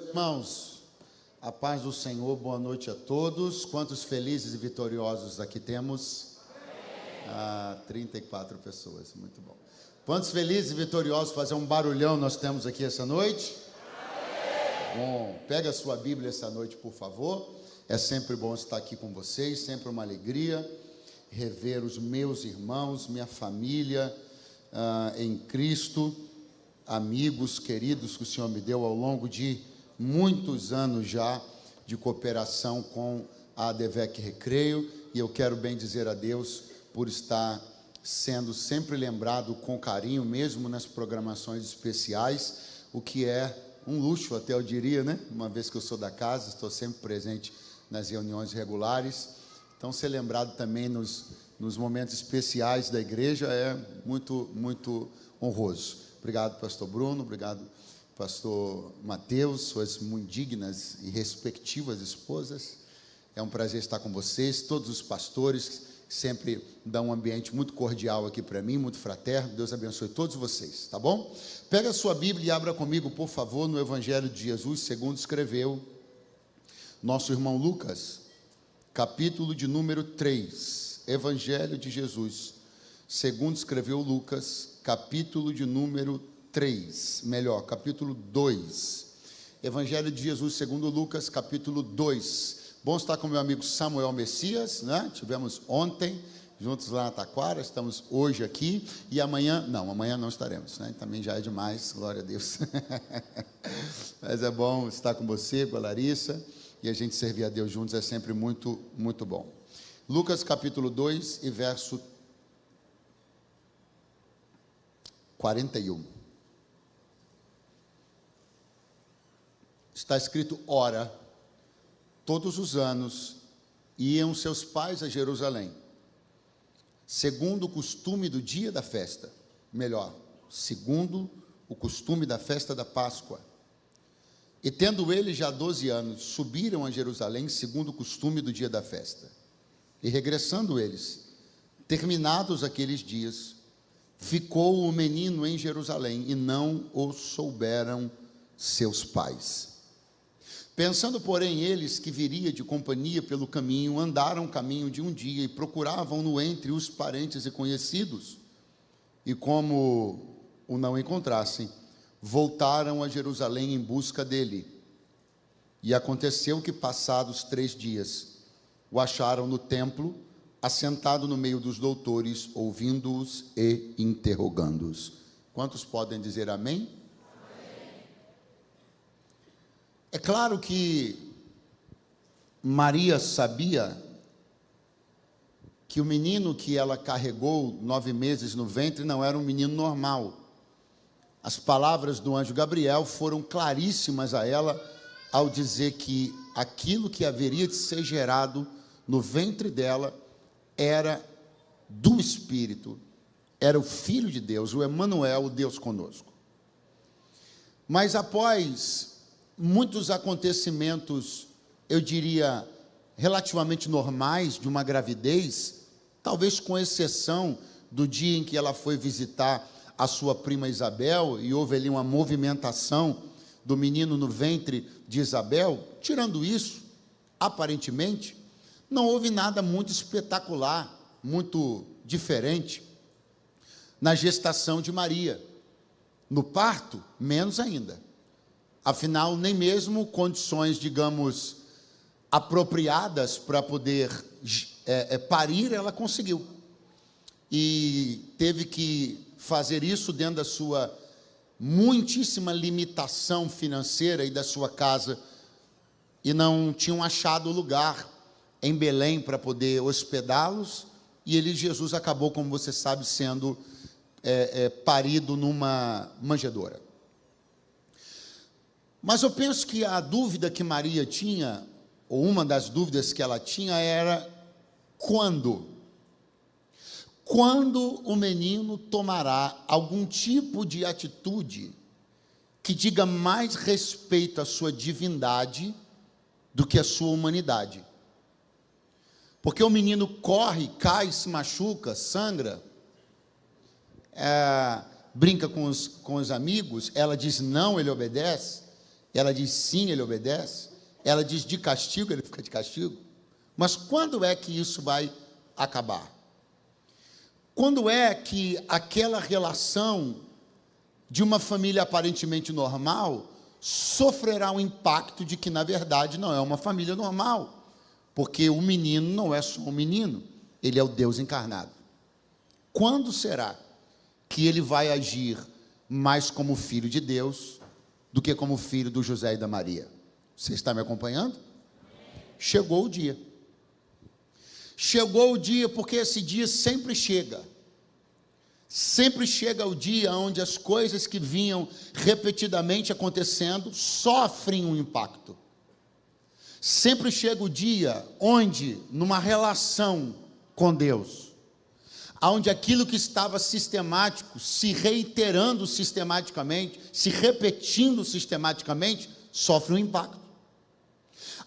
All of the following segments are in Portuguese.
Irmãos, a paz do Senhor, boa noite a todos. Quantos felizes e vitoriosos aqui temos? 34 pessoas, muito bom. Quantos felizes e vitoriosos, fazer um barulhão nós temos aqui essa noite? Bom, pega a sua Bíblia essa noite, por favor. É sempre bom estar aqui com vocês, sempre uma alegria rever os meus irmãos, minha família em Cristo, amigos queridos que o Senhor me deu ao longo de muitos anos já de cooperação com a ADVEC Recreio, e eu quero bem dizer a Deus por estar sendo sempre lembrado com carinho, mesmo nas programações especiais, o que é um luxo, até eu diria, né? Uma vez que eu sou da casa, estou sempre presente nas reuniões regulares, então ser lembrado também nos momentos especiais da igreja é muito, muito honroso. Obrigado, pastor Bruno, obrigado, pastor Mateus, suas muito dignas e respectivas esposas. É um prazer estar com vocês, todos os pastores, que sempre dão um ambiente muito cordial aqui para mim, muito fraterno. Deus abençoe todos vocês, tá bom? Pega a sua Bíblia e abra comigo, por favor, no Evangelho de Jesus, segundo escreveu nosso irmão Lucas, capítulo de número 3. Evangelho de Jesus, segundo escreveu Lucas, capítulo de número 3, melhor, capítulo 2. Evangelho de Jesus segundo Lucas, capítulo 2. Bom estar com meu amigo Samuel Messias, né? Tivemos ontem juntos lá na Taquara, estamos hoje aqui, e amanhã não estaremos, né? Também já é demais, glória a Deus. Mas é bom estar com você, com a Larissa, e a gente servir a Deus juntos é sempre muito, muito bom. Lucas capítulo 2 e verso 41. Está escrito: ora, todos os anos iam seus pais a Jerusalém, segundo o costume do dia da festa, segundo o costume da festa da Páscoa. E tendo eles já 12 anos, subiram a Jerusalém, segundo o costume do dia da festa. E regressando eles, terminados aqueles dias, ficou o menino em Jerusalém, e não o souberam seus pais. Pensando, porém, eles que viria de companhia pelo caminho, andaram o caminho de um dia e procuravam-no entre os parentes e conhecidos. E como o não encontrassem, voltaram a Jerusalém em busca dele. E aconteceu que, passados 3 dias, o acharam no templo, assentado no meio dos doutores, ouvindo-os e interrogando-os. Quantos podem dizer amém? É claro que Maria sabia que o menino que ela carregou 9 meses no ventre não era um menino normal. As palavras do anjo Gabriel foram claríssimas a ela ao dizer que aquilo que haveria de ser gerado no ventre dela era do Espírito, era o Filho de Deus, o Emanuel, o Deus conosco. Mas após muitos acontecimentos, eu diria, relativamente normais de uma gravidez, talvez com exceção do dia em que ela foi visitar a sua prima Isabel, e houve ali uma movimentação do menino no ventre de Isabel, tirando isso, aparentemente, não houve nada muito espetacular, muito diferente na gestação de Maria. No parto, menos ainda. Afinal, nem mesmo condições, digamos, apropriadas para poder parir, ela conseguiu. E teve que fazer isso dentro da sua muitíssima limitação financeira e da sua casa, e não tinham achado lugar em Belém para poder hospedá-los, e Jesus acabou, como você sabe, sendo parido numa manjedoura. Mas eu penso que a dúvida que Maria tinha, ou uma das dúvidas que ela tinha, era quando? Quando o menino tomará algum tipo de atitude que diga mais respeito à sua divindade do que à sua humanidade? Porque o menino corre, cai, se machuca, sangra, brinca com os amigos, ela diz não, ele obedece, Ela diz sim, ele obedece. Ela diz de castigo, ele fica de castigo. Mas quando é que isso vai acabar? Quando é que aquela relação de uma família aparentemente normal sofrerá um impacto de que, na verdade, não é uma família normal? Porque o menino não é só um menino, ele é o Deus encarnado. Quando será que ele vai agir mais como filho de Deus do que como filho do José e da Maria? Você está me acompanhando? Chegou o dia. Chegou o dia, porque esse dia sempre chega. Sempre chega o dia onde as coisas que vinham repetidamente acontecendo sofrem um impacto. Sempre chega o dia onde, numa relação com Deus, onde aquilo que estava sistemático, se reiterando sistematicamente, se repetindo sistematicamente, sofre um impacto.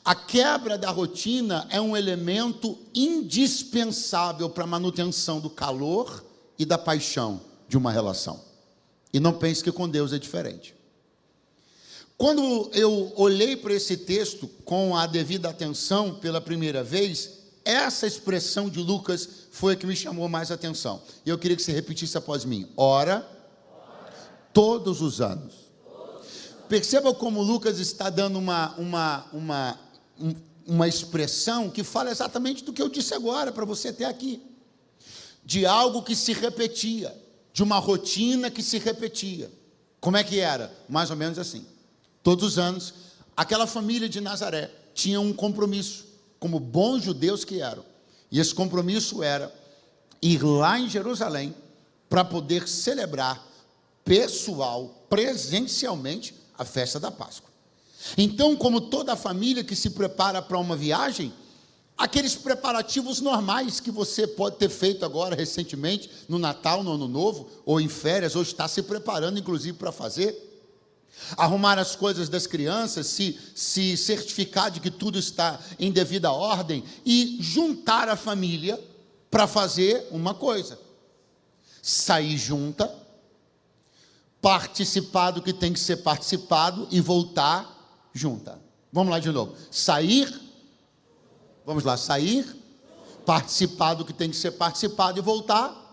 A quebra da rotina é um elemento indispensável para a manutenção do calor e da paixão de uma relação. E não pense que com Deus é diferente. Quando eu olhei para esse texto com a devida atenção pela primeira vez, essa expressão de Lucas foi a que me chamou mais atenção. E eu queria que você repetisse após mim. Ora, todos os anos. Perceba como Lucas está dando uma expressão que fala exatamente do que eu disse agora para você até aqui. De algo que se repetia, de uma rotina que se repetia. Como é que era? Mais ou menos assim. Todos os anos, aquela família de Nazaré tinha um compromisso, como bons judeus que eram. E esse compromisso era ir lá em Jerusalém para poder celebrar presencialmente, a festa da Páscoa. Então, como toda a família que se prepara para uma viagem, aqueles preparativos normais que você pode ter feito agora recentemente, no Natal, no Ano Novo, ou em férias, ou está se preparando inclusive para fazer, arrumar as coisas das crianças, se certificar de que tudo está em devida ordem e juntar a família para fazer uma coisa: sair junta, participar do que tem que ser participado e voltar junta. Vamos lá de novo. Sair, participar do que tem que ser participado e voltar.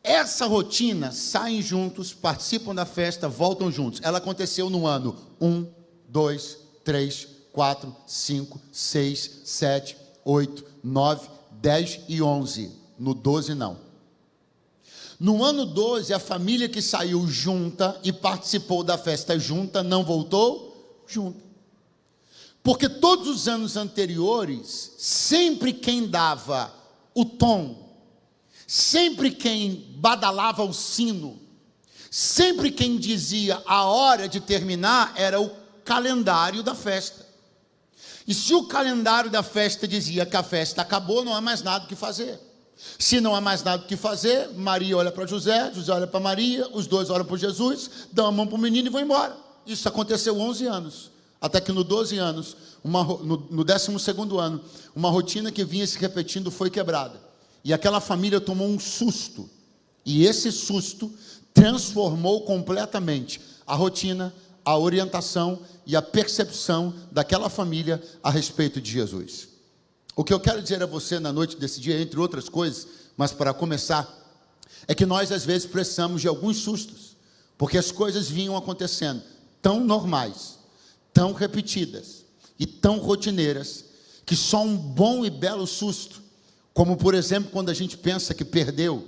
Essa rotina, saem juntos, participam da festa, voltam juntos. Ela aconteceu no ano 1, 2, 3, 4, 5, 6, 7, 8, 9, 10 e 11. No 12 não. No ano 12, a família que saiu junta e participou da festa junta, não voltou junta. Porque todos os anos anteriores, sempre quem dava o tom, sempre quem badalava o sino, sempre quem dizia a hora de terminar era o calendário da festa. E se o calendário da festa dizia que a festa acabou, não há mais nada o que fazer. Se não há mais nada o que fazer, Maria olha para José, José olha para Maria, os dois olham para Jesus, dão a mão para o menino e vão embora. Isso aconteceu 11 anos, até que no 12 anos, no 12º ano, uma rotina que vinha se repetindo foi quebrada. E aquela família tomou um susto, e esse susto transformou completamente a rotina, a orientação e a percepção daquela família a respeito de Jesus. O que eu quero dizer a você na noite desse dia, entre outras coisas, mas para começar, é que nós às vezes precisamos de alguns sustos, porque as coisas vinham acontecendo tão normais, tão repetidas e tão rotineiras, que só um bom e belo susto, como por exemplo quando a gente pensa que perdeu,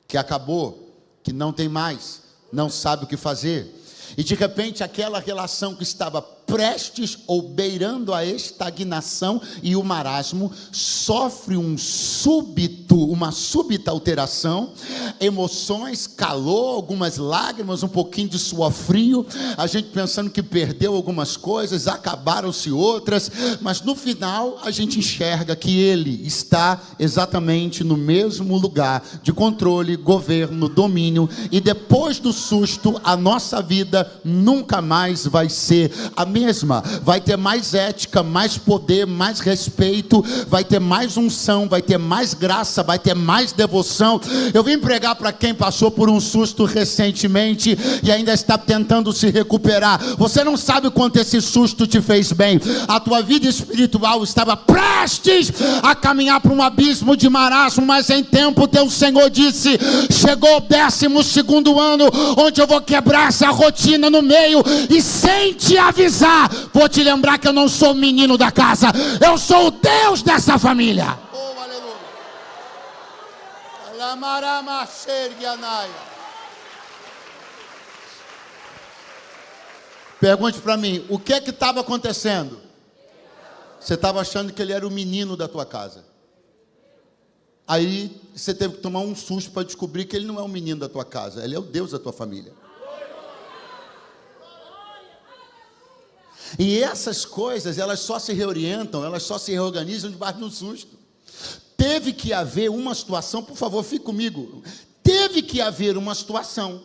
que acabou, que não tem mais, não sabe o que fazer, e de repente aquela relação que estava prestes ou beirando a estagnação e o marasmo, sofre uma súbita alteração, emoções, calor, algumas lágrimas, um pouquinho de suor frio, a gente pensando que perdeu algumas coisas, acabaram-se outras, mas no final a gente enxerga que Ele está exatamente no mesmo lugar de controle, governo, domínio, e depois do susto, a nossa vida nunca mais vai ser a mesma. Vai ter mais ética, mais poder, mais respeito, vai ter mais unção, vai ter mais graça, vai ter mais devoção. Eu vim pregar para quem passou por um susto recentemente e ainda está tentando se recuperar. Você não sabe quanto esse susto te fez bem. A tua vida espiritual estava prestes a caminhar para um abismo de marasmo, mas em tempo teu Senhor disse: chegou o 12º ano, onde eu vou quebrar essa rotina no meio, e sem te avisar, vou te lembrar que eu não sou o menino da casa, eu sou o Deus dessa família. Oh, aleluia. Pergunte para mim, o que é que estava acontecendo? Você estava achando que ele era o menino da tua casa. Aí você teve que tomar um susto para descobrir que ele não é o menino da tua casa, ele é o Deus da tua família. E essas coisas, elas só se reorientam, elas só se reorganizam debaixo de um susto. Teve que haver uma situação, por favor, fique comigo. Teve que haver uma situação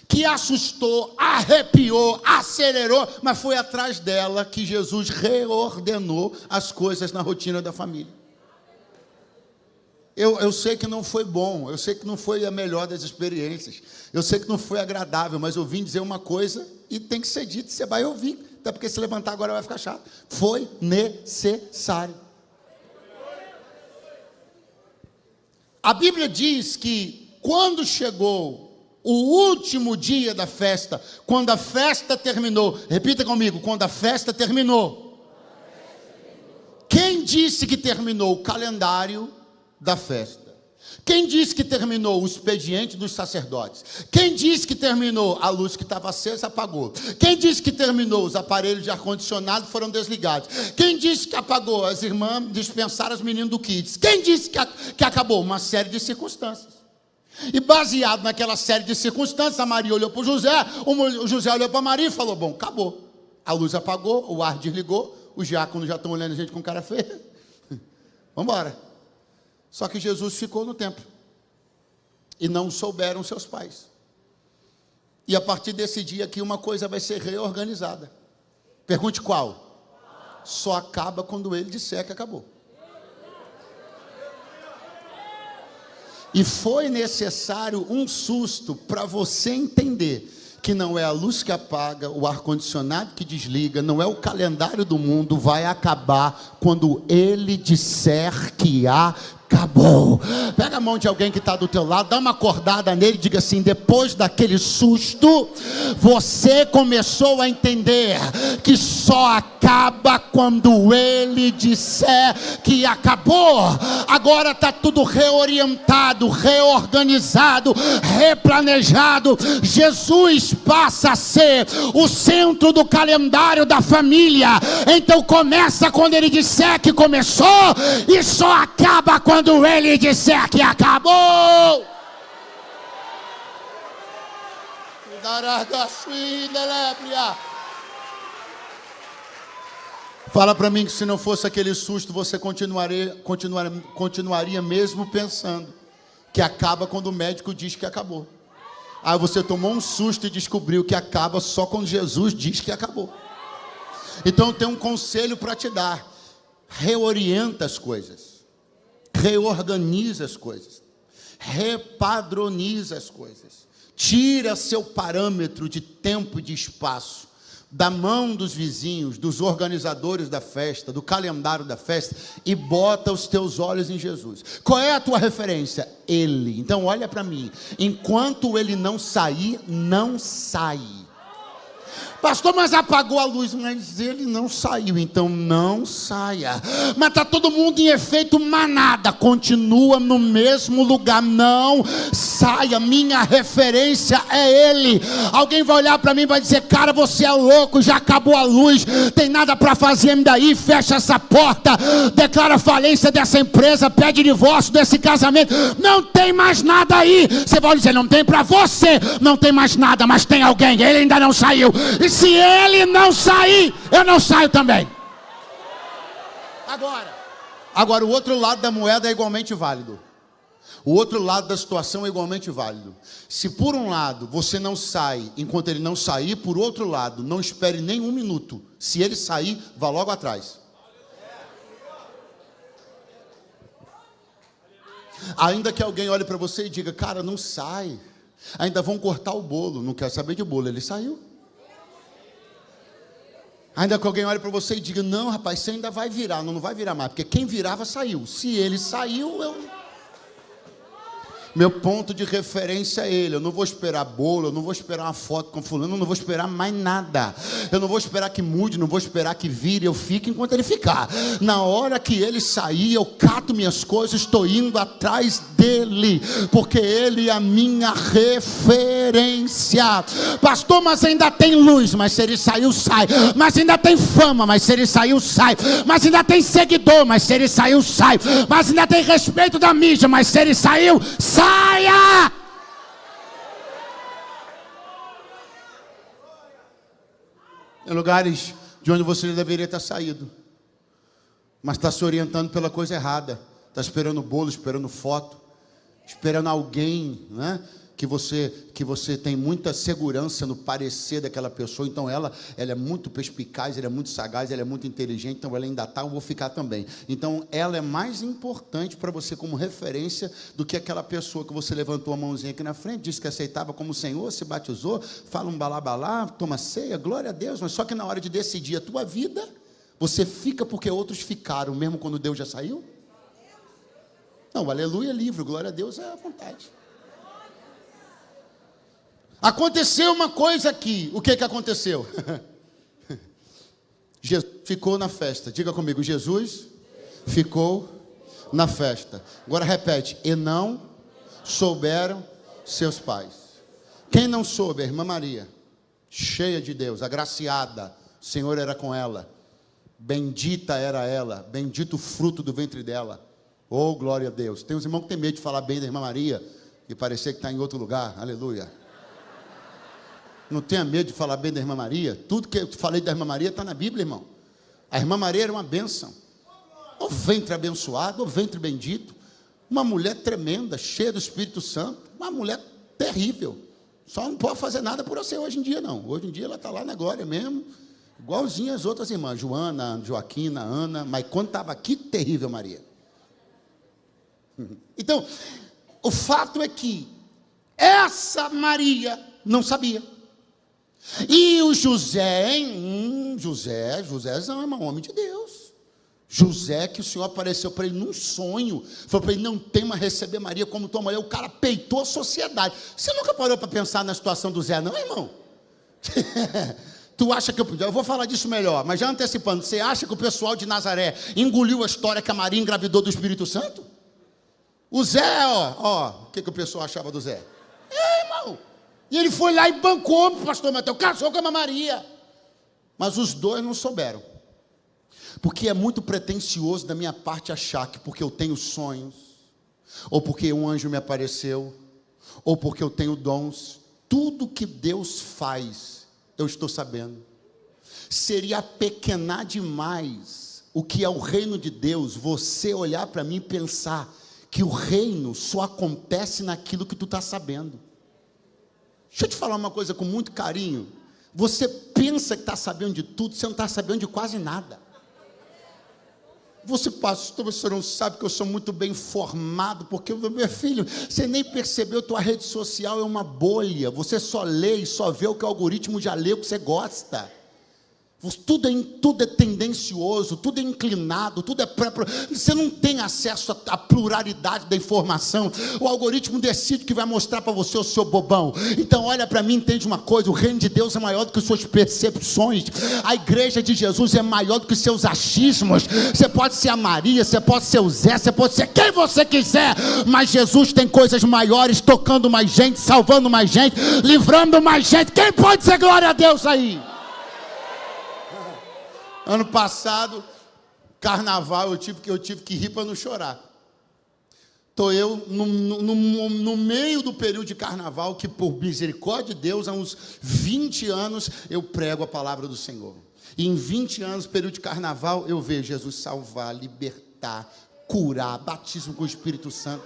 que assustou, arrepiou, acelerou, mas foi atrás dela que Jesus reordenou as coisas na rotina da família. Eu sei que não foi bom, eu sei que não foi a melhor das experiências, eu sei que não foi agradável, mas eu vim dizer uma coisa e tem que ser dito, você vai ouvir, até porque se levantar agora vai ficar chato. Foi necessário. A Bíblia diz que quando chegou o último dia da festa, quando a festa terminou, repita comigo, quando a festa terminou. Quem disse que terminou? O calendário da festa. Quem disse que terminou? O expediente dos sacerdotes. Quem disse que terminou? A luz que estava acesa apagou. Quem disse que terminou? Os aparelhos de ar-condicionado foram desligados. Quem disse que apagou? As irmãs dispensaram os meninos do Kids. Quem disse que acabou? Uma série de circunstâncias. E baseado naquela série de circunstâncias, a Maria olhou para o José olhou para a Maria e falou: bom, acabou. A luz apagou, o ar desligou, os diáconos já estão olhando a gente com cara feia. Vamos embora. Só que Jesus ficou no templo. E não souberam seus pais. E a partir desse dia aqui uma coisa vai ser reorganizada. Pergunte qual? Só acaba quando ele disser que acabou. E foi necessário um susto para você entender que não é a luz que apaga, o ar-condicionado que desliga, não é o calendário do mundo, vai acabar quando ele disser que acabou. Pega a mão de alguém que está do teu lado, dá uma acordada nele e diga assim: depois daquele susto, você começou a entender que só acaba quando ele disser que acabou. Agora está tudo reorientado, reorganizado, replanejado. Jesus passa a ser o centro do calendário da família. Então começa quando ele disser que começou e só acaba quando ele disser que acabou. Fala para mim que se não fosse aquele susto, você continuaria mesmo pensando que acaba quando o médico diz que acabou. Aí você tomou um susto e descobriu que acaba só quando Jesus diz que acabou. Então eu tenho um conselho para te dar: reorienta as coisas, reorganiza as coisas, repadroniza as coisas, tira seu parâmetro de tempo e de espaço da mão dos vizinhos, dos organizadores da festa, do calendário da festa, e bota os teus olhos em Jesus. Qual é a tua referência? Ele. Então olha para mim, enquanto ele não sair, não sai. Pastor, mas apagou a luz. Mas ele não saiu, então não saia. Mas está todo mundo em efeito manada. Continua no mesmo lugar, não saia. Minha referência é ele. Alguém vai olhar para mim e vai dizer: cara, você é louco, já acabou a luz, tem nada para fazer daí, fecha essa porta, declara falência dessa empresa, pede divórcio desse casamento, não tem mais nada aí. Você vai dizer: não tem para você, não tem mais nada, mas tem alguém, ele ainda não saiu. E se ele não sair, eu não saio também. Agora o outro lado da moeda é igualmente válido. O outro lado da situação é igualmente válido. Se por um lado você não sai enquanto ele não sair, por outro lado, não espere nem um minuto. Se ele sair, vá logo atrás. Ainda que alguém olhe para você e diga, cara, não sai. Ainda vão cortar o bolo. Não quer saber de bolo, ele saiu. Ainda que alguém olhe para você e diga, não, rapaz, você ainda vai virar. Não, não vai virar mais, porque quem virava saiu. Se ele saiu, meu ponto de referência é ele. Eu não vou esperar bolo, eu não vou esperar uma foto com fulano, eu não vou esperar mais nada. Eu não vou esperar que mude, não vou esperar que vire, eu fico enquanto ele ficar. Na hora que ele sair, eu cato minhas coisas, estou indo atrás dele, porque ele é a minha referência. Pastor, mas ainda tem luz, mas se ele saiu, sai. Mas ainda tem fama, mas se ele saiu, sai. Mas ainda tem seguidor, mas se ele saiu, sai. Mas ainda tem respeito da mídia, mas se ele saiu, saia! Em lugares de onde você deveria ter saído, mas está se orientando pela coisa errada. Está esperando bolo, esperando foto, esperando alguém, né? Que você tem muita segurança no parecer daquela pessoa. Então ela é muito perspicaz, ela é muito sagaz, ela é muito inteligente, então ela ainda está, eu vou ficar também. Então ela é mais importante para você como referência do que aquela pessoa que você levantou a mãozinha aqui na frente, disse que aceitava como Senhor, se batizou, fala um balabalá, toma ceia, glória a Deus, mas só que na hora de decidir a tua vida, você fica porque outros ficaram, mesmo quando Deus já saiu? Não, aleluia é livre, glória a Deus é a vontade. Aconteceu uma coisa aqui. O que aconteceu? Jesus ficou na festa. Diga comigo, Jesus ficou na festa. Agora repete. E não souberam seus pais. Quem não soube? A irmã Maria, cheia de Deus, agraciada. O Senhor era com ela. Bendita era ela. Bendito o fruto do ventre dela. Oh, glória a Deus. Tem uns irmãos que tem medo de falar bem da irmã Maria e parecer que está em outro lugar. Aleluia. Não tenha medo de falar bem da irmã Maria. Tudo que eu falei da irmã Maria está na Bíblia, irmão. A irmã Maria era uma bênção. O ventre abençoado, o ventre bendito. Uma mulher tremenda, cheia do Espírito Santo. Uma mulher terrível. Só não pode fazer nada por você hoje em dia, não. Hoje em dia ela está lá na glória mesmo. Igualzinha as outras irmãs. Joana, Joaquina, Ana. Mas quando estava aqui, terrível Maria. Então, o fato é que essa Maria não sabia. E o José, Josézão é um homem de Deus. José, que o Senhor apareceu para ele num sonho, falou para ele, não tema receber Maria como tua mulher. O cara peitou a sociedade. Você nunca parou para pensar na situação do Zé, não, irmão? Tu acha que eu vou falar disso melhor, mas já antecipando, você acha que o pessoal de Nazaré engoliu a história que a Maria engravidou do Espírito Santo? O Zé, o que o pessoal achava do Zé? Irmão. E ele foi lá e bancou para o pastor Mateus, casou com a Maria. Mas os dois não souberam. Porque é muito pretensioso da minha parte achar que porque eu tenho sonhos, ou porque um anjo me apareceu, ou porque eu tenho dons, tudo que Deus faz, eu estou sabendo. Seria apequenar demais o que é o reino de Deus, você olhar para mim e pensar que o reino só acontece naquilo que tu está sabendo. Deixa eu te falar uma coisa com muito carinho. Você pensa que está sabendo de tudo, você não está sabendo de quase nada. Você, pastor, você não sabe que eu sou muito bem informado, porque, meu filho, você nem percebeu, tua rede social é uma bolha. Você só lê e só vê o que o algoritmo já lê, o que você gosta. Tudo é tendencioso, tudo é inclinado, tudo é você não tem acesso à pluralidade da informação. O algoritmo decide que vai mostrar para você o seu bobão. Então olha para mim, entende uma coisa, o reino de Deus é maior do que suas percepções. A igreja de Jesus é maior do que seus achismos. Você pode ser a Maria, você pode ser o Zé, você pode ser quem você quiser, mas Jesus tem coisas maiores, tocando mais gente, salvando mais gente, livrando mais gente. Quem pode dizer glória a Deus aí? Ano passado, carnaval, eu tive que rir para não chorar. Estou eu no meio do período de carnaval, que por misericórdia de Deus, há uns 20 anos, eu prego a palavra do Senhor. E em 20 anos, período de carnaval, eu vejo Jesus salvar, libertar, curar, batismo com o Espírito Santo.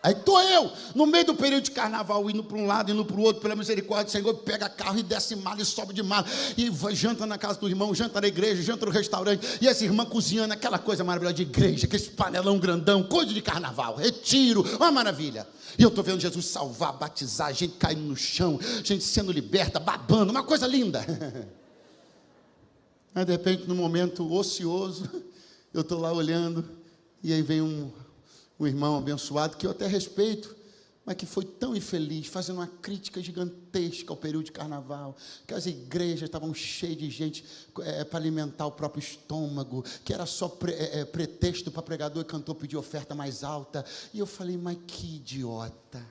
Aí estou eu, no meio do período de carnaval, indo para um lado, indo para o outro, pela misericórdia do Senhor, pega carro e desce mala e sobe de mala, e vai, janta na casa do irmão, janta na igreja, janta no restaurante, e essa irmã cozinhando aquela coisa maravilhosa de igreja, aquele panelão grandão, coisa de carnaval, retiro, uma maravilha. E eu estou vendo Jesus salvar, batizar, gente caindo no chão, gente sendo liberta, babando, uma coisa linda. Aí de repente, num momento ocioso, eu estou lá olhando, e aí vem um irmão abençoado, que eu até respeito, mas que foi tão infeliz, fazendo uma crítica gigantesca ao período de carnaval, que as igrejas estavam cheias de gente para alimentar o próprio estômago, que era só pretexto para pregador e cantor pedir oferta mais alta. E eu falei, mas que idiota.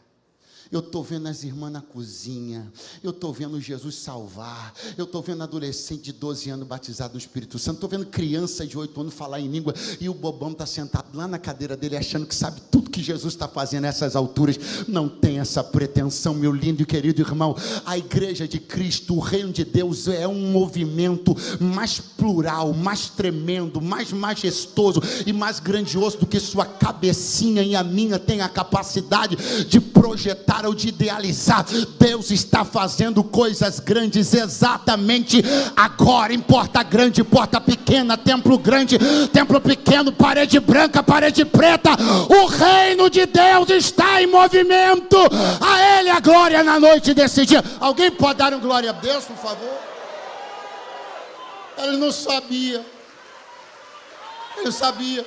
Eu estou vendo as irmãs na cozinha, eu estou vendo Jesus salvar, eu estou vendo adolescente de 12 anos batizado no Espírito Santo, estou vendo criança de 8 anos falar em língua, e o bobão está sentado lá na cadeira dele, achando que sabe tudo que Jesus está fazendo nessas alturas. Não tem essa pretensão, meu lindo e querido irmão. A igreja de Cristo, o reino de Deus, é um movimento mais plural, mais tremendo, mais majestoso e mais grandioso do que sua cabecinha e a minha tem a capacidade de projetar ou de idealizar. Deus está fazendo coisas grandes exatamente agora, em porta grande, porta pequena, templo grande, templo pequeno, parede branca, parede preta. O reino de Deus está em movimento. A Ele a glória na noite desse dia. Alguém pode dar um glória a Deus, por favor? Ele não sabia. Ele sabia.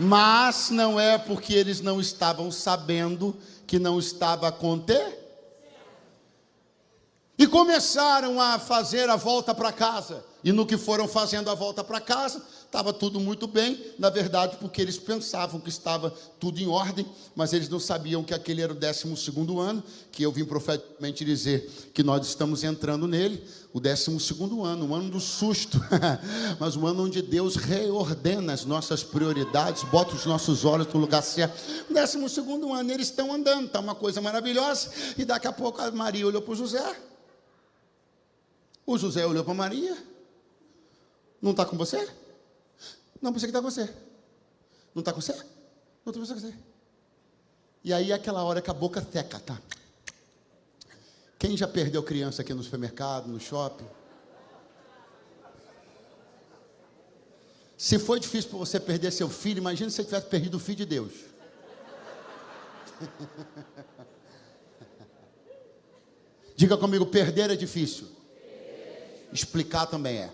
Mas não é porque eles não estavam sabendo que não estava acontecendo. E começaram a fazer a volta para casa. E no que foram fazendo a volta para casa, estava tudo muito bem. Na verdade, porque eles pensavam que estava tudo em ordem, mas eles não sabiam que aquele era o 12º ano, que eu vim profeticamente dizer que nós estamos entrando nele, o 12º ano, o ano do susto, mas o ano onde Deus reordena as nossas prioridades, bota os nossos olhos no lugar certo. O 12º ano, eles estão andando, está uma coisa maravilhosa, e daqui a pouco a Maria olhou para o José, olhou para Maria. Não está com você? Não, pensei que está com você. Não está com você? Não estou com você. E aí é aquela hora que a boca seca, tá? Quem já perdeu criança aqui no supermercado, no shopping? Se foi difícil para você perder seu filho, imagina se você tivesse perdido o filho de Deus. Diga comigo, perder é difícil. Explicar também é.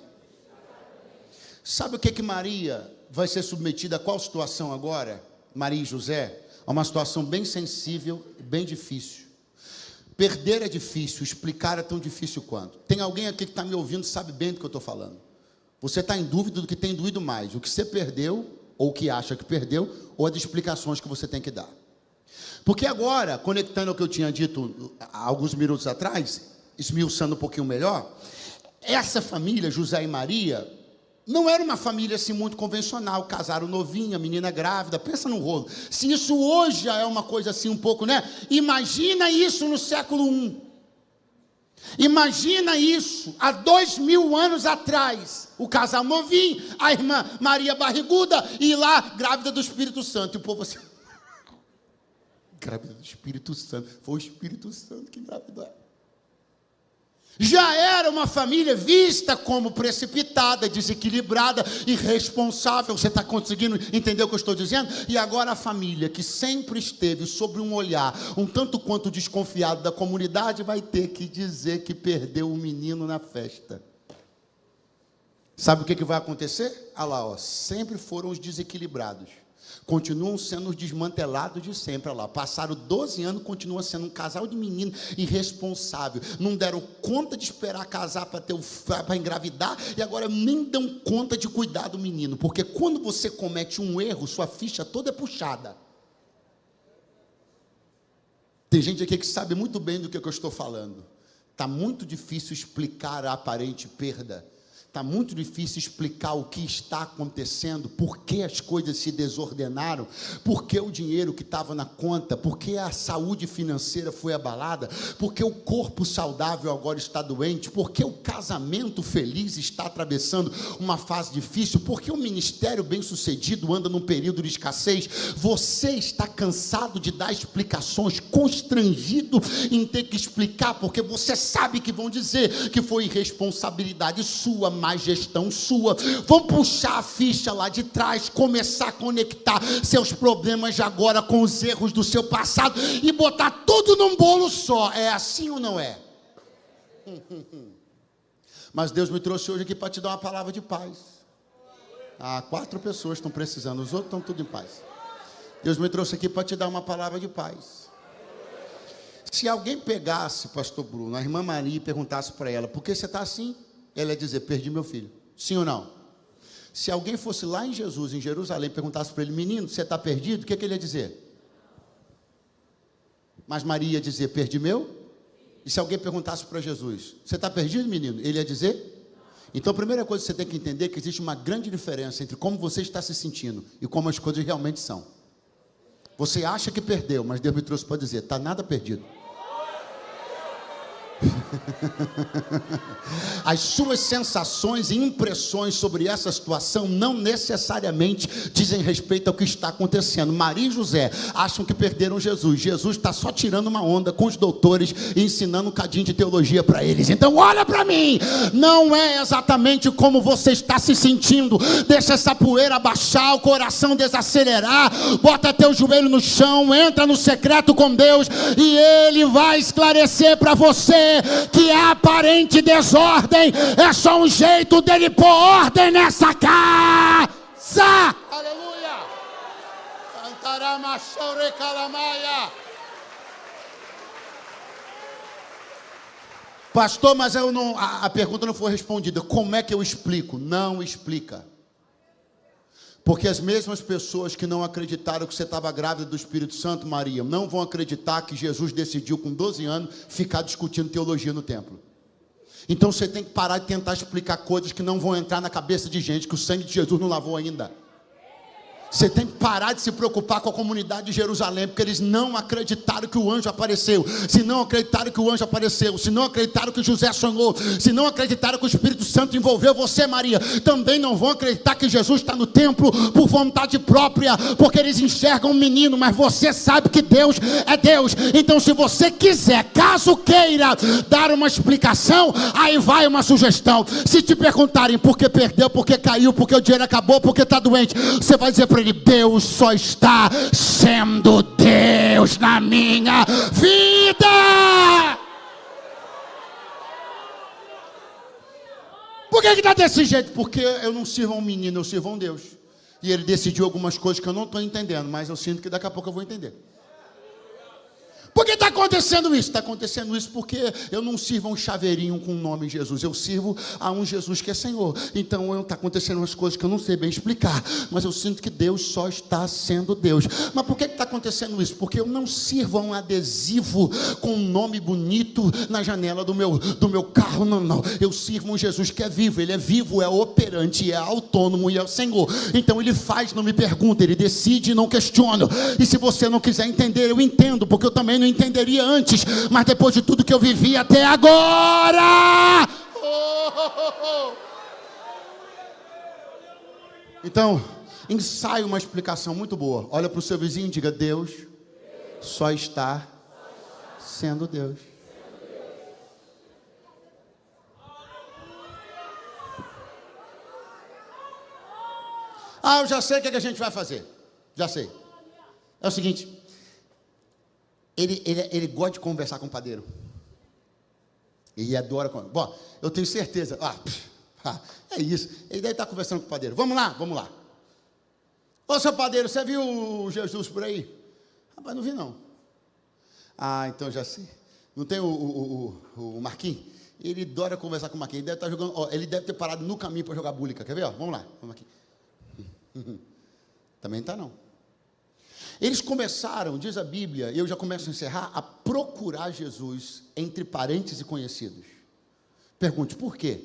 Sabe o que Maria vai ser submetida a qual situação agora? Maria e José? A uma situação bem sensível, bem difícil. Perder é difícil, explicar é tão difícil quanto. Tem alguém aqui que está me ouvindo, sabe bem do que eu estou falando. Você está em dúvida do que tem doído mais, o que você perdeu, ou o que acha que perdeu, ou as explicações que você tem que dar. Porque agora, conectando ao que eu tinha dito há alguns minutos atrás, esmiuçando um pouquinho melhor, essa família, José e Maria, não era uma família assim muito convencional, casaram novinha, menina grávida, pensa num rolo. Se isso hoje já é uma coisa assim um pouco, né? Imagina isso no século I. Imagina isso há 2000 anos atrás. O casal novinho, a irmã Maria barriguda e lá grávida do Espírito Santo. E o povo assim, grávida do Espírito Santo. Foi o Espírito Santo que engravidou ela. Já era uma família vista como precipitada, desequilibrada, irresponsável. Você está conseguindo entender o que eu estou dizendo? E agora a família que sempre esteve sob um olhar um tanto quanto desconfiado da comunidade vai ter que dizer que perdeu o menino na festa. Sabe o que vai acontecer? Ah lá, ó, sempre foram os desequilibrados. Continuam sendo os desmantelados de sempre. Olha lá, passaram 12 anos, continua sendo um casal de menino irresponsável. Não deram conta de esperar casar para engravidar, e agora nem dão conta de cuidar do menino. Porque quando você comete um erro, sua ficha toda é puxada. Tem gente aqui que sabe muito bem do que eu estou falando. Está muito difícil explicar a aparente perda. está muito difícil explicar o que está acontecendo, por que as coisas se desordenaram, por que o dinheiro que estava na conta, por que a saúde financeira foi abalada, por que o corpo saudável agora está doente, por que o casamento feliz está atravessando uma fase difícil, por que o ministério bem-sucedido anda num período de escassez. Você está cansado de dar explicações, constrangido em ter que explicar, porque você sabe que vão dizer que foi irresponsabilidade sua, má gestão sua. Vão puxar a ficha lá de trás, começar a conectar seus problemas de agora com os erros do seu passado e botar tudo num bolo só. É assim ou não é? Mas Deus me trouxe hoje aqui para te dar uma palavra de paz. 4 pessoas estão precisando, os outros estão tudo em paz. Deus me trouxe aqui para te dar uma palavra de paz. Se alguém pegasse, pastor Bruno, a irmã Maria, e perguntasse para ela, por que você está assim? Ela ia dizer, perdi meu filho. Sim ou não? Se alguém fosse lá em Jesus, em Jerusalém, perguntasse para ele, menino, você está perdido? O que ele ia dizer? Mas Maria ia dizer, perdi meu? E se alguém perguntasse para Jesus, você está perdido, menino? Ele ia dizer? Então a primeira coisa que você tem que entender é que existe uma grande diferença entre como você está se sentindo e como as coisas realmente são. Você acha que perdeu, mas Deus me trouxe para dizer, está nada perdido. As suas sensações e impressões sobre essa situação não necessariamente dizem respeito ao que está acontecendo. Maria e José acham que perderam Jesus. Jesus está só tirando uma onda com os doutores e ensinando um cadinho de teologia para eles. Então olha para mim, não é exatamente como você está se sentindo. Deixa essa poeira baixar, o coração desacelerar, bota teu joelho no chão, entra no secreto com Deus e Ele vai esclarecer para você que a aparente desordem é só um jeito dele pôr ordem nessa casa. Aleluia. Pastor, mas eu não, a pergunta não foi respondida. Como é que eu explico? Não explica. Porque as mesmas pessoas que não acreditaram que você estava grávida do Espírito Santo, Maria, não vão acreditar que Jesus decidiu com 12 anos ficar discutindo teologia no templo. Então você tem que parar de tentar explicar coisas que não vão entrar na cabeça de gente que o sangue de Jesus não lavou ainda. Você tem que parar de se preocupar com a comunidade de Jerusalém, porque eles não acreditaram que o anjo apareceu. Se não acreditaram que o anjo apareceu, se não acreditaram que José sonhou, se não acreditaram que o Espírito Santo envolveu você, Maria, também não vão acreditar que Jesus está no templo por vontade própria, porque eles enxergam um menino, mas você sabe que Deus é Deus. Então se você quiser, caso queira dar uma explicação, aí vai uma sugestão. Se te perguntarem por que perdeu, por que caiu, por que o dinheiro acabou, por que está doente, você vai dizer para ele, Deus só está sendo Deus na minha vida. Por que está desse jeito? Porque eu não sirvo a um menino, eu sirvo a um Deus. E ele decidiu algumas coisas que eu não estou entendendo, mas eu sinto que daqui a pouco eu vou entender. Por que está acontecendo isso? Está acontecendo isso porque eu não sirvo a um chaveirinho com o nome Jesus. Eu sirvo a um Jesus que é Senhor. Então está acontecendo umas coisas que eu não sei bem explicar. Mas eu sinto que Deus só está sendo Deus. Mas por que está acontecendo isso? Porque eu não sirvo a um adesivo com um nome bonito na janela do meu carro. Não. Eu sirvo a um Jesus que é vivo. Ele é vivo, é operante, é autônomo e é o Senhor. Então ele faz, não me pergunta. Ele decide e não questiono. E se você não quiser entender, eu entendo. Porque eu também não entenderia antes, mas depois de tudo que eu vivi até agora. Então, ensaie uma explicação muito boa. Olha para o seu vizinho e diga, Deus só está sendo Deus. Eu já sei o que a gente vai fazer. Já sei. É o seguinte. Ele gosta de conversar com o padeiro. Ele adora. Bom, eu tenho certeza. É isso. Ele deve estar conversando com o padeiro. Vamos lá. Ô, seu padeiro, você viu o Jesus por aí? Rapaz, não vi não. Então já sei. Não tem o Marquinhos? Ele adora conversar com o Marquinhos. Ele deve estar jogando. Ele deve ter parado no caminho para jogar búlica. Quer ver? Vamos lá. Marquinhos. Também não está não. Eles começaram, diz a Bíblia, e eu já começo a encerrar, a procurar Jesus entre parentes e conhecidos. Pergunte, por quê?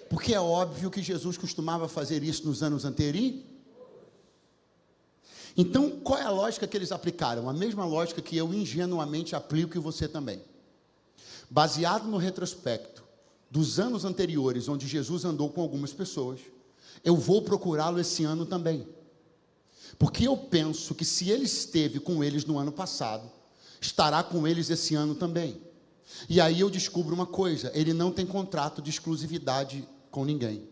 Porque é óbvio que Jesus costumava fazer isso nos anos anteriores. Então, qual é a lógica que eles aplicaram? A mesma lógica que eu ingenuamente aplico e você também. Baseado no retrospecto dos anos anteriores, onde Jesus andou com algumas pessoas, eu vou procurá-lo esse ano também. Porque eu penso que se ele esteve com eles no ano passado, estará com eles esse ano também. E aí eu descubro uma coisa: ele não tem contrato de exclusividade com ninguém.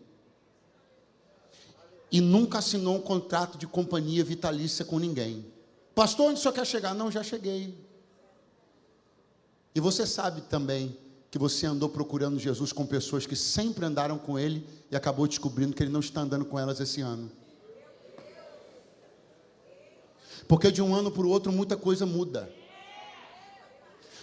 E nunca assinou um contrato de companhia vitalícia com ninguém. Pastor, onde o senhor quer chegar? Não, já cheguei. E você sabe também que você andou procurando Jesus com pessoas que sempre andaram com ele e acabou descobrindo que ele não está andando com elas esse ano. Porque de um ano para o outro muita coisa muda.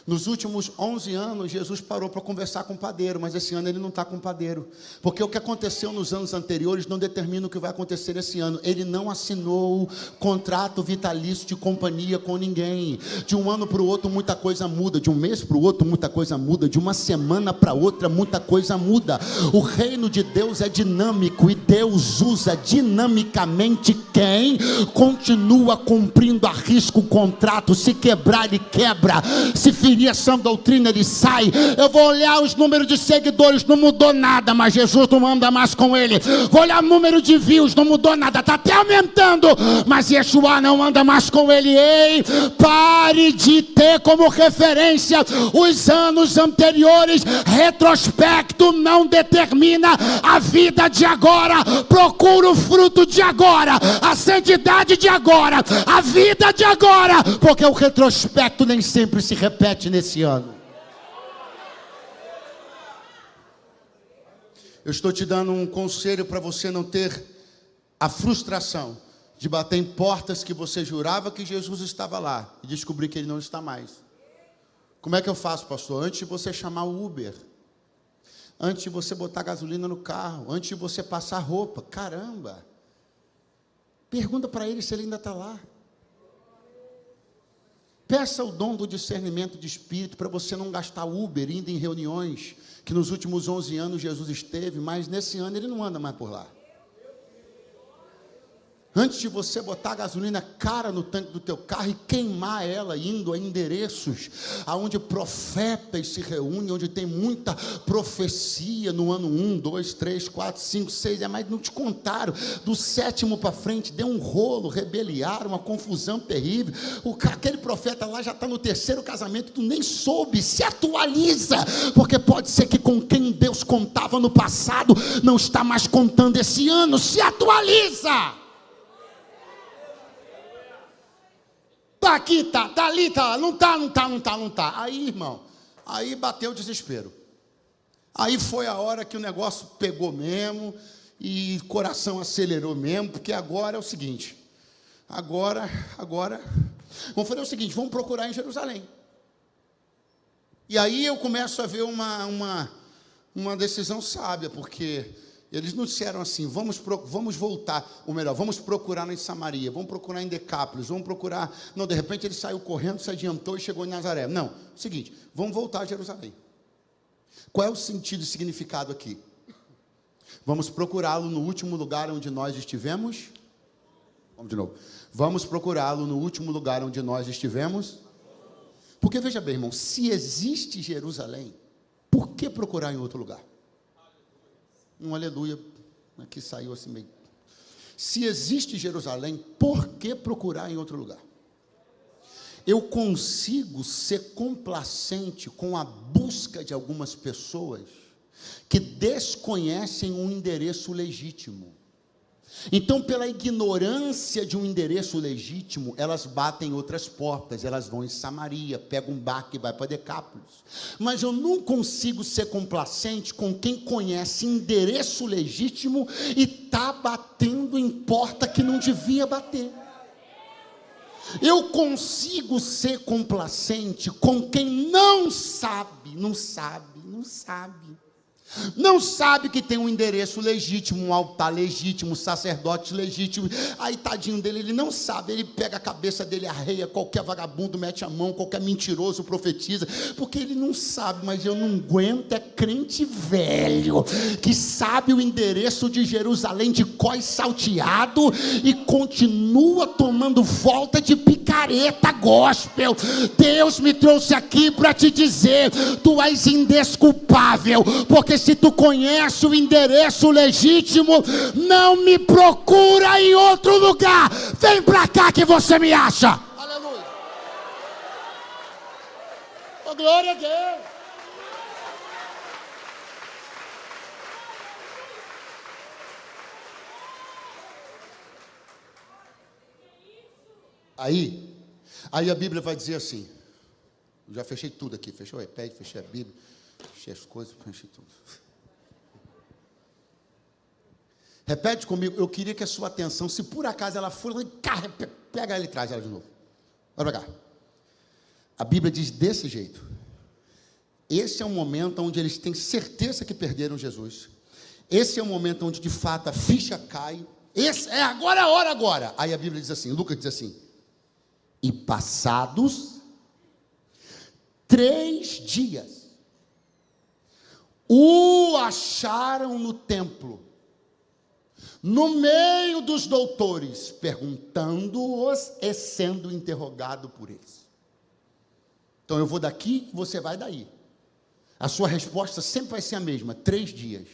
Nos últimos 11 anos, Jesus parou para conversar com o padeiro, mas esse ano ele não está com o padeiro. Porque o que aconteceu nos anos anteriores não determina o que vai acontecer esse ano. Ele não assinou contrato vitalício de companhia com ninguém. De um ano para o outro, muita coisa muda. De um mês para o outro, muita coisa muda. De uma semana para outra, muita coisa muda. O reino de Deus é dinâmico e Deus usa dinamicamente quem continua cumprindo a risco o contrato. Se quebrar, ele quebra. Se ferir essa doutrina, ele sai. Eu vou olhar os números de seguidores, não mudou nada, mas Jesus não anda mais com ele. Vou olhar o número de views, não mudou nada, está até aumentando, mas Yeshua não anda mais com ele. Ei, pare de ter como referência os anos anteriores. Retrospecto não determina a vida de agora. Procura o fruto de agora, a santidade de agora, a vida de agora, porque o retrospecto nem sempre se repete nesse ano. Eu estou te dando um conselho para você não ter a frustração de bater em portas que você jurava que Jesus estava lá e descobrir que ele não está mais. Como é que eu faço, pastor? Antes de você chamar o Uber, antes de você botar gasolina no carro, antes de você passar roupa, caramba, pergunta para ele se ele ainda está lá. Peça o dom do discernimento de espírito para você não gastar Uber indo em reuniões que nos últimos 11 anos Jesus esteve, mas nesse ano ele não anda mais por lá. Antes de você botar a gasolina cara no tanque do teu carro e queimar ela, indo a endereços aonde profetas se reúnem, onde tem muita profecia no ano 1, 2, 3, 4, 5, 6, mas não te contaram, do 7º para frente, deu um rolo, rebeliaram, uma confusão terrível, aquele profeta lá já está no 3º casamento, tu nem soube, se atualiza, porque pode ser que com quem Deus contava no passado, não está mais contando esse ano, se atualiza. Está aqui, está ali, está lá, não está. Aí, irmão, aí bateu o desespero. Aí foi a hora que o negócio pegou mesmo, e o coração acelerou mesmo, porque agora é o seguinte, agora, vamos fazer o seguinte, vamos procurar em Jerusalém. E aí eu começo a ver uma decisão sábia, porque eles não disseram assim, vamos voltar, ou melhor, vamos procurar em Samaria, vamos procurar em Decápolis, vamos procurar... Não, de repente ele saiu correndo, se adiantou e chegou em Nazaré. Não, seguinte, vamos voltar a Jerusalém. Qual é o sentido e significado aqui? Vamos procurá-lo no último lugar onde nós estivemos. Vamos de novo. Vamos procurá-lo no último lugar onde nós estivemos. Porque veja bem, irmão, se existe Jerusalém, por que procurar em outro lugar? Um aleluia, que saiu assim meio. Se existe Jerusalém, por que procurar em outro lugar? Eu consigo ser complacente com a busca de algumas pessoas que desconhecem um endereço legítimo. Então, pela ignorância de um endereço legítimo, elas batem outras portas, elas vão em Samaria, pegam um barco e vai para Decápolis. Mas eu não consigo ser complacente com quem conhece endereço legítimo e está batendo em porta que não devia bater. Eu consigo ser complacente com quem não sabe. Não sabe que tem um endereço legítimo, um altar legítimo, um sacerdote legítimo. Aí, tadinho dele, ele não sabe. Ele pega a cabeça dele, arreia, qualquer vagabundo mete a mão, qualquer mentiroso profetiza, porque ele não sabe. Mas eu não aguento, é crente velho, que sabe o endereço de Jerusalém de cós salteado e continua tomando volta de picareta gospel. Deus me trouxe aqui para te dizer: tu és indesculpável, porque se tu conhece o endereço legítimo, não me procura em outro lugar, vem pra cá que você me acha. Aleluia. Oh, glória a Deus. Aí a Bíblia vai dizer assim, eu já fechei tudo aqui, fechei o iPad, fechei a Bíblia, fechei as coisas, fechei tudo. Repete comigo, eu queria que a sua atenção, se por acaso ela for, pega ela e traz ela de novo. Olha pra cá. A Bíblia diz desse jeito. Esse é um momento onde eles têm certeza que perderam Jesus. Esse é um momento onde de fato a ficha cai. Esse é agora a hora agora. Aí a Bíblia diz assim, Lucas diz assim: e passados 3 dias, o acharam no templo, no meio dos doutores, perguntando-os e sendo interrogado por eles. Então eu vou daqui, você vai daí. A sua resposta sempre vai ser a mesma, 3 dias.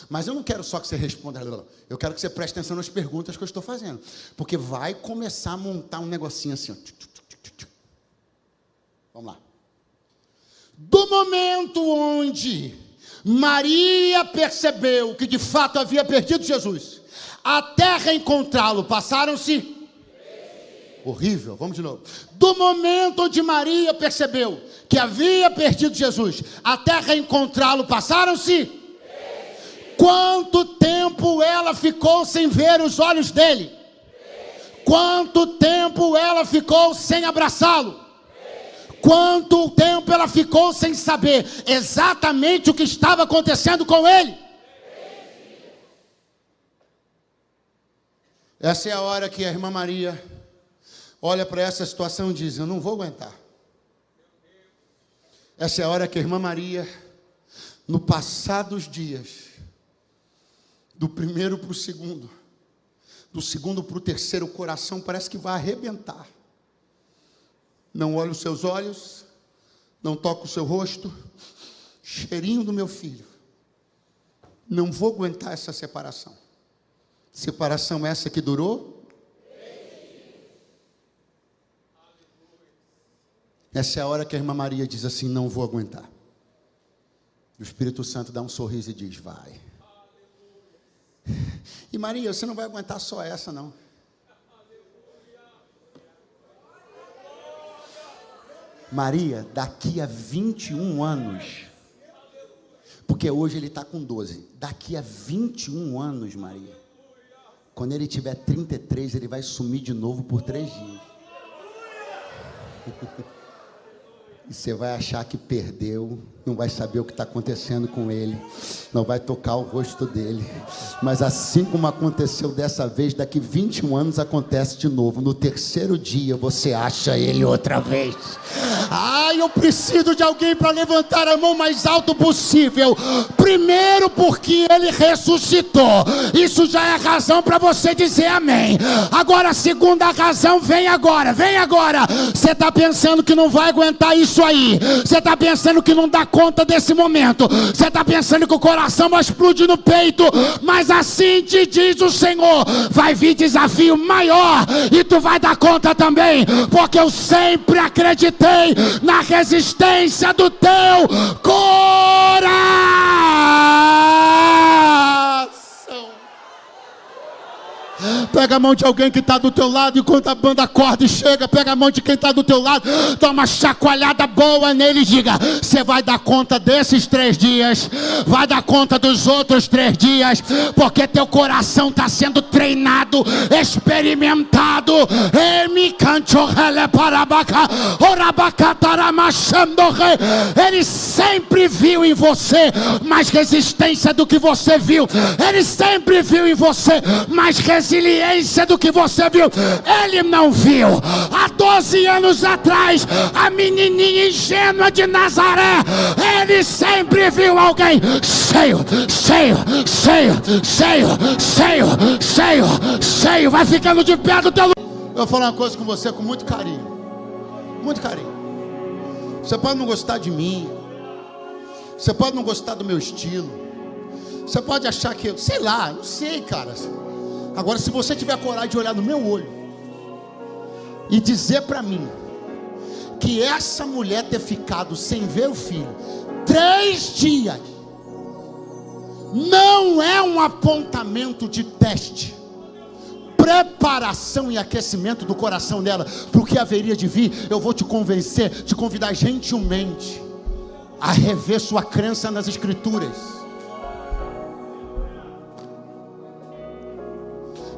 Mas eu não quero só que você responda, eu quero que você preste atenção nas perguntas que eu estou fazendo, porque vai começar a montar um negocinho assim, ó. Vamos lá. Do momento onde Maria percebeu que de fato havia perdido Jesus, até reencontrá-lo, passaram-se... Horrível, vamos de novo. Do momento onde Maria percebeu que havia perdido Jesus, até reencontrá-lo, passaram-se... Quanto tempo ela ficou sem ver os olhos dele? Quanto tempo ela ficou sem abraçá-lo? Quanto tempo ela ficou sem saber exatamente o que estava acontecendo com ele? Essa é a hora que a irmã Maria olha para essa situação e diz: eu não vou aguentar. Essa é a hora que a irmã Maria, no passar dos dias, do primeiro para o segundo, do segundo para o terceiro, o coração parece que vai arrebentar. Não olho os seus olhos, não toco o seu rosto, cheirinho do meu filho. Não vou aguentar essa separação. Separação essa que durou? Essa é a hora que a irmã Maria diz assim: não vou aguentar. O Espírito Santo dá um sorriso e diz: vai. E Maria, você não vai aguentar só essa não. Maria, daqui a 21 anos, porque hoje ele está com 12, daqui a 21 anos, Maria, quando ele tiver 33, ele vai sumir de novo por 3 dias. E você vai achar que perdeu, não vai saber o que está acontecendo com ele, não vai tocar o rosto dele. Mas assim como aconteceu dessa vez, daqui 21 anos acontece de novo. No terceiro dia você acha ele outra vez. Eu preciso de alguém para levantar a mão mais alto possível. Primeiro, porque ele ressuscitou. Isso já é razão para você dizer amém. Agora a segunda razão vem agora. Vem agora. Você está pensando que não vai aguentar isso aí. Você está pensando que não dá conta desse momento. Você está pensando que o coração vai explodir no peito. Mas assim te diz o Senhor: vai vir desafio maior e tu vai dar conta também. Porque eu sempre acreditei na resistência do teu coração. Pega a mão de alguém que está do teu lado enquanto a banda acorda e chega. Pega a mão de quem está do teu lado, dá uma chacoalhada boa nele e diga: você vai dar conta desses 3 dias, vai dar conta dos outros 3 dias, porque teu coração está sendo treinado, experimentado amado, Ele sempre viu em você mais resistência do que você viu. Ele sempre viu em você mais resiliência do que você viu. Ele não viu há 12 anos atrás a menininha ingênua de Nazaré. Ele sempre viu alguém cheio. Vai ficando de pé do teu lugar. Eu vou falar uma coisa com você com muito carinho. Muito carinho. Você pode não gostar de mim. Você pode não gostar do meu estilo. Você pode achar que, sei lá, não sei, cara. Agora, se você tiver coragem de olhar no meu olho e dizer para mim que essa mulher ter ficado sem ver o filho 3 dias não é um apontamento de teste, preparação e aquecimento do coração dela para o que haveria de vir, eu vou te convencer, te convidar gentilmente a rever sua crença nas Escrituras.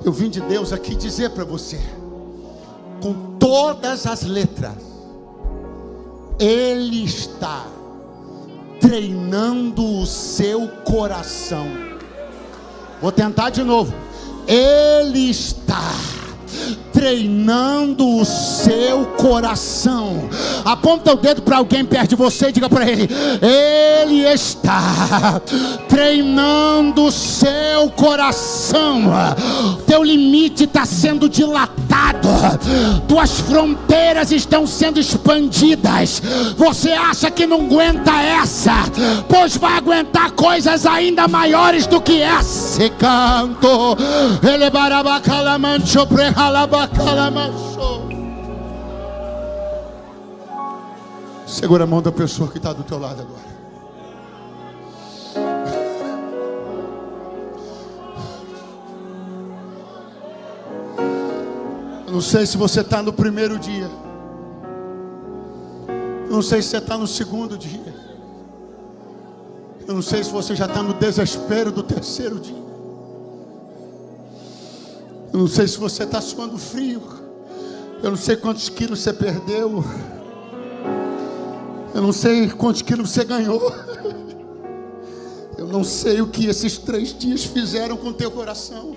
Eu vim de Deus aqui dizer para você, com todas as letras, Ele está treinando o seu coração. Vou tentar de novo. Ele está treinando o seu coração. Aponta o dedo para alguém perto de você e diga para ele: Ele está treinando o seu coração. Teu limite está sendo dilatado, tuas fronteiras estão sendo expandidas. Você acha que não aguenta essa? Pois vai aguentar coisas ainda maiores do que esse canto. Ele barabacalamancho prehalabacalamachou. Segura a mão da pessoa que está do teu lado agora. Eu não sei se você está no primeiro dia. Eu não sei se você está no segundo dia. Eu não sei se você já está no desespero do 3º dia. Eu não sei se você está suando frio. Eu não sei quantos quilos você perdeu. Eu não sei quantos quilos você ganhou. Eu não sei o que esses 3 dias fizeram com o teu coração.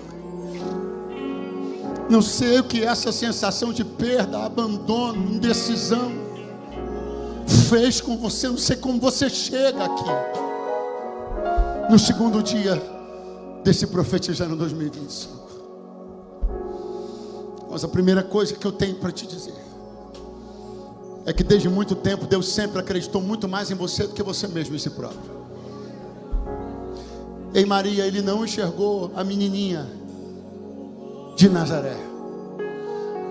Não sei o que essa sensação de perda, abandono, indecisão fez com você. Não sei como você chega aqui no segundo dia desse profetizando 2025. Mas a primeira coisa que eu tenho para te dizer é que desde muito tempo Deus sempre acreditou muito mais em você do que você mesmo em si próprio. Em Maria Ele não enxergou a menininha de Nazaré,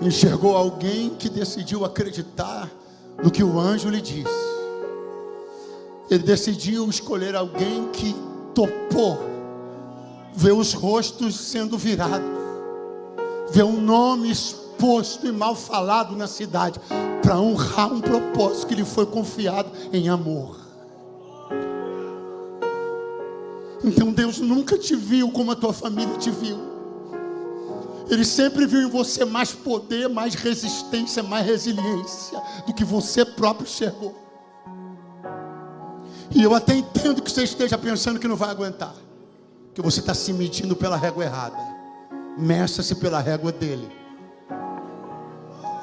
enxergou alguém que decidiu acreditar no que o anjo lhe disse. Ele decidiu escolher alguém que topou ver os rostos sendo virados, ver um nome exposto e mal falado na cidade, para honrar um propósito que lhe foi confiado em amor. Então Deus nunca te viu como a tua família te viu. Ele sempre viu em você mais poder, mais resistência, mais resiliência do que você próprio enxergou. E eu até entendo que você esteja pensando que não vai aguentar, que você está se medindo pela régua errada. Meça-se pela régua dele.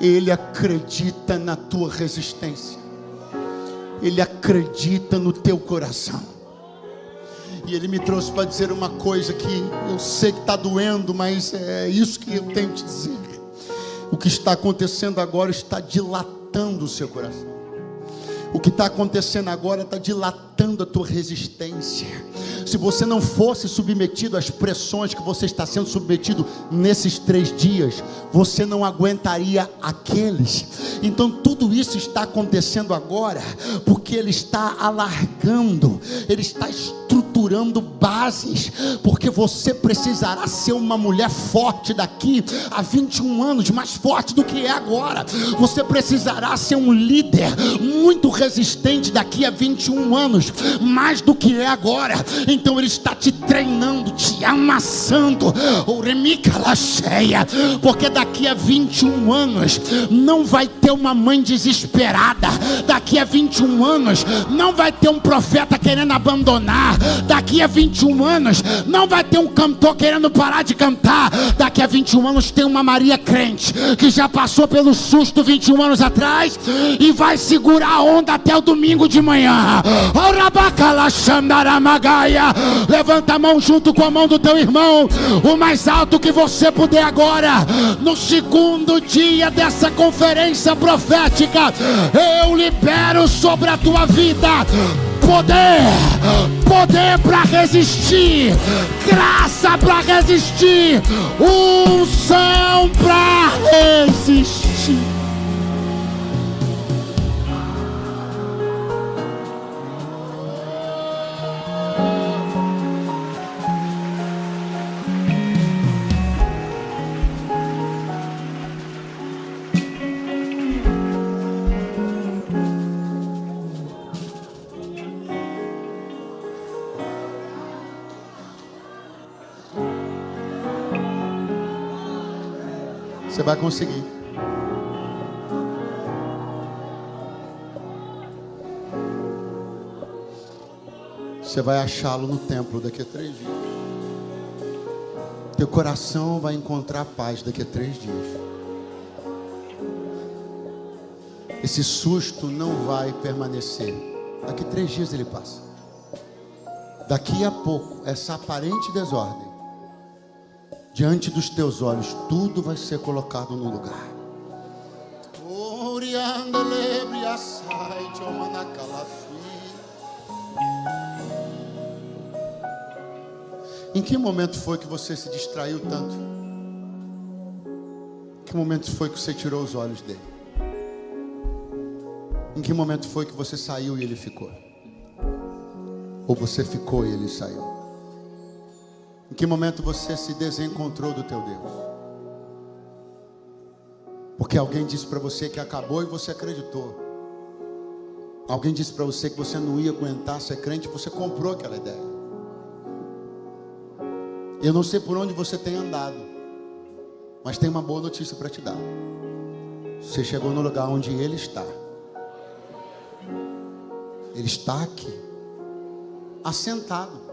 Ele acredita na tua resistência. Ele acredita no teu coração. E Ele me trouxe para dizer uma coisa que eu sei que está doendo, mas é isso que eu tenho que te dizer. O que está acontecendo agora está dilatando o seu coração. O que está acontecendo agora está dilatando a tua resistência. Se você não fosse submetido às pressões que você está sendo submetido nesses 3 dias, você não aguentaria aqueles. Então tudo isso está acontecendo agora porque Ele está alargando, Ele está estruturando bases, porque você precisará ser uma mulher forte daqui a 21 anos, mais forte do que é agora. Você precisará ser um líder muito resistente daqui a 21 anos, anos, mais do que é agora. Então Ele está te treinando, te amassando, porque daqui a 21 anos não vai ter uma mãe desesperada, daqui a 21 anos não vai ter um profeta querendo abandonar, daqui a 21 anos não vai ter um cantor querendo parar de cantar, daqui a 21 anos tem uma Maria crente que já passou pelo susto 21 anos atrás e vai segurar a onda até o domingo de manhã. Levanta a mão junto com a mão do teu irmão, o mais alto que você puder agora. No segundo dia dessa conferência profética, eu libero sobre a tua vida poder para resistir, graça para resistir, unção para resistir. Você vai conseguir. Você vai achá-lo no templo daqui a 3 dias. Teu coração vai encontrar paz daqui a 3 dias. Esse susto não vai permanecer. Daqui a 3 dias ele passa. Daqui a pouco, essa aparente desordem, diante dos teus olhos, tudo vai ser colocado no lugar. Em que momento foi que você se distraiu tanto? Em que momento foi que você tirou os olhos dele? Em que momento foi que você saiu e ele ficou? Ou você ficou e ele saiu? Em que momento você se desencontrou do teu Deus? Porque alguém disse para você que acabou e você acreditou. Alguém disse para você que você não ia aguentar ser crente e você comprou aquela ideia. Eu não sei por onde você tem andado, mas tem uma boa notícia para te dar. Você chegou no lugar onde Ele está. Ele está aqui, assentado,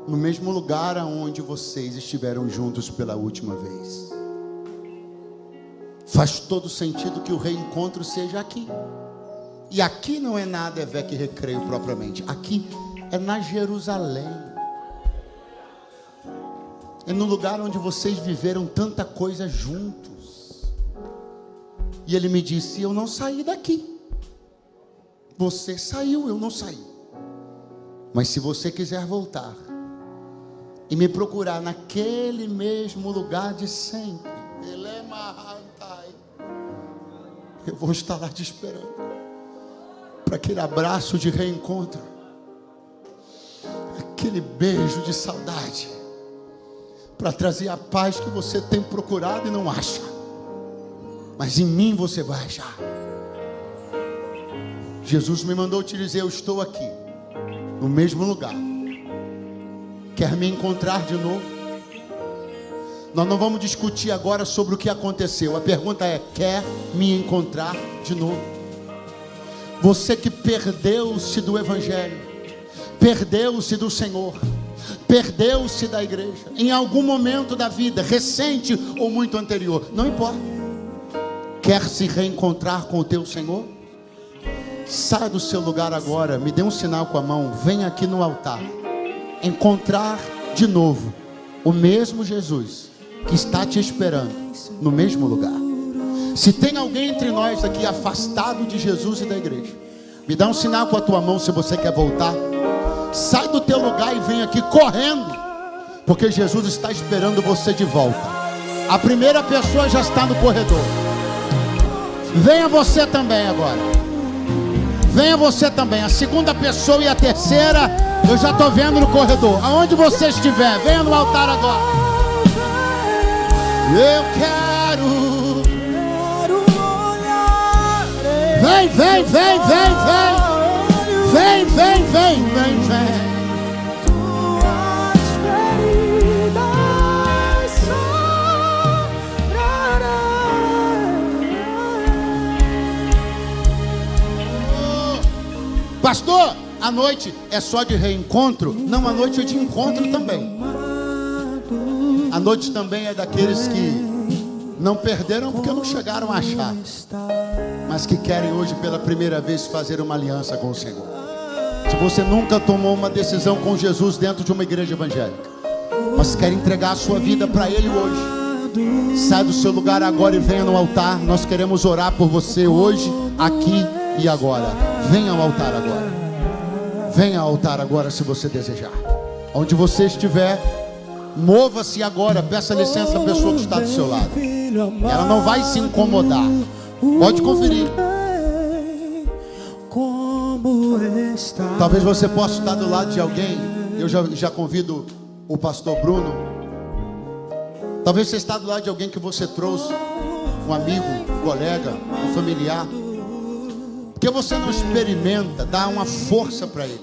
no mesmo lugar aonde vocês estiveram juntos pela última vez. Faz todo sentido que o reencontro seja aqui. E aqui não é nada Évêque Recreio propriamente. Aqui é na Jerusalém. É no lugar onde vocês viveram tanta coisa juntos. E ele me disse: eu não saí daqui. Você saiu, eu não saí. Mas se você quiser voltar e me procurar naquele mesmo lugar de sempre, eu vou estar lá te esperando, para aquele abraço de reencontro, aquele beijo de saudade, para trazer a paz que você tem procurado e não acha, mas em mim você vai achar. Jesus me mandou te dizer: eu estou aqui, no mesmo lugar. Quer me encontrar de novo? Nós não vamos discutir agora sobre o que aconteceu. A pergunta é: quer me encontrar de novo? Você que perdeu-se do Evangelho, perdeu-se do Senhor, perdeu-se da igreja, em algum momento da vida, recente ou muito anterior, não importa. Quer se reencontrar com o teu Senhor? Saia do seu lugar agora, me dê um sinal com a mão, venha aqui no altar. Encontrar de novo o mesmo Jesus que está te esperando no mesmo lugar. Se tem alguém entre nós aqui afastado de Jesus e da igreja, me dá um sinal com a tua mão se você quer voltar. Sai do teu lugar e vem aqui correndo, porque Jesus está esperando você de volta. A primeira pessoa já está no corredor. Venha você também agora. Venha você também. A segunda pessoa e a terceira eu já estou vendo no corredor. Aonde você estiver, venha no altar agora. Eu quero olhar Vem, vem, vem, vem, vem. Vem, vem, vem, vem, vem. Tuas feridas sararão. Pastor, a noite é só de reencontro? Não, a noite é de encontro também. A noite também é daqueles que não perderam porque não chegaram a achar, mas que querem hoje pela primeira vez fazer uma aliança com o Senhor. Se você nunca tomou uma decisão com Jesus dentro de uma igreja evangélica, mas quer entregar a sua vida para Ele hoje, sai do seu lugar agora e venha no altar. Nós queremos orar por você hoje, aqui e agora. Venha ao altar agora. Venha ao altar agora se você desejar. Onde você estiver, mova-se agora. Peça licença à pessoa que está do seu lado. Ela não vai se incomodar. Pode conferir. Talvez você possa estar do lado de alguém. Eu já convido o pastor Bruno. Talvez você está do lado de alguém que você trouxe, um amigo, um colega, um familiar. Porque você não experimenta dar uma força para ele.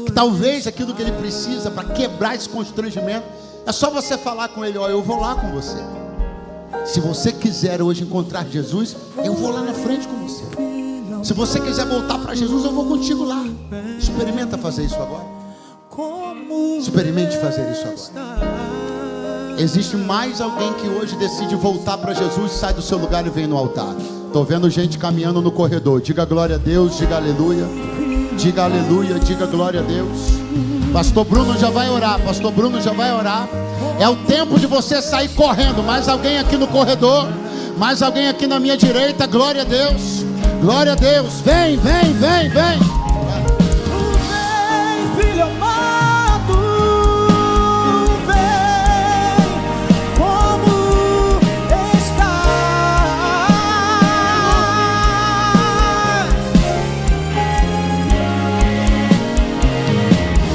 Que talvez aquilo que ele precisa para quebrar esse constrangimento, é só você falar com ele: ó, eu vou lá com você. Se você quiser hoje encontrar Jesus, eu vou lá na frente com você. Se você quiser voltar para Jesus, eu vou contigo lá. Experimenta fazer isso agora. Experimente fazer isso agora. Existe mais alguém que hoje decide voltar para Jesus, sai do seu lugar e vem no altar. Estou vendo gente caminhando no corredor. Diga glória a Deus, diga aleluia. Diga aleluia, diga glória a Deus. Pastor Bruno já vai orar. Pastor Bruno já vai orar. É o tempo de você sair correndo. Mais alguém aqui no corredor. Mais alguém aqui na minha direita. Glória a Deus. Glória a Deus. Vem, vem, vem, vem. Vem, filho amado. Vem, como estás.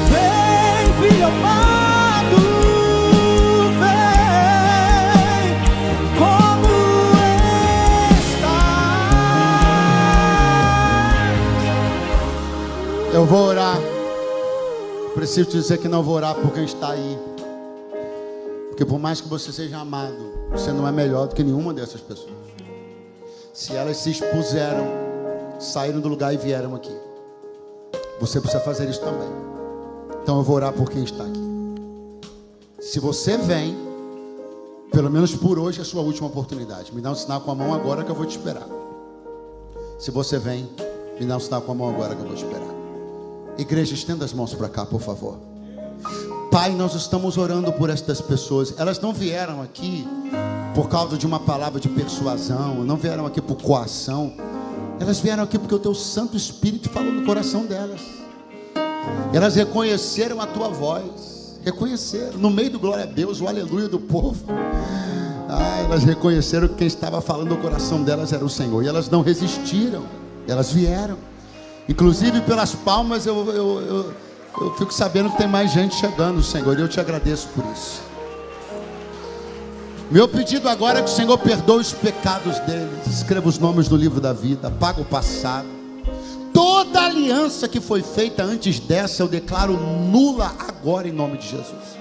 Vem, filho amado. Vem, como estás. Eu vou orar. Preciso dizer que não vou orar por quem está aí. Porque por mais que você seja amado, você não é melhor do que nenhuma dessas pessoas. Se elas se expuseram, saíram do lugar e vieram aqui, você precisa fazer isso também. Então eu vou orar por quem está aqui. Se você vem, pelo menos por hoje é a sua última oportunidade. Me dá um sinal com a mão agora que eu vou te esperar. Se você vem, me dá um sinal com a mão agora que eu vou te esperar. Igreja, estenda as mãos para cá, por favor. Pai, nós estamos orando por estas pessoas. Elas não vieram aqui por causa de uma palavra de persuasão, não vieram aqui por coação. Elas vieram aqui porque o teu Santo Espírito falou no coração delas. Elas reconheceram a tua voz. Reconheceram, no meio do glória a Deus, o aleluia do povo. Elas reconheceram que quem estava falando no coração delas era o Senhor. E elas não resistiram, elas vieram. Inclusive pelas palmas eu fico sabendo que tem mais gente chegando, Senhor, e eu te agradeço por isso. Meu pedido agora é que o Senhor perdoe os pecados deles, escreva os nomes no livro da vida, apaga o passado. Toda aliança que foi feita antes dessa eu declaro nula agora em nome de Jesus.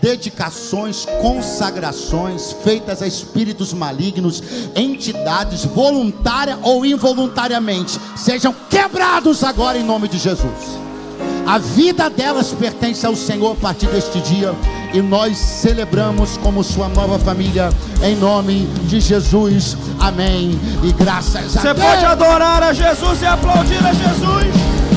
Dedicações, consagrações feitas a espíritos malignos, entidades, voluntária ou involuntariamente, sejam quebrados agora em nome de Jesus. A vida delas pertence ao Senhor a partir deste dia, e nós celebramos como sua nova família, em nome de Jesus, amém, e graças a Deus. Você pode adorar a Jesus e aplaudir a Jesus.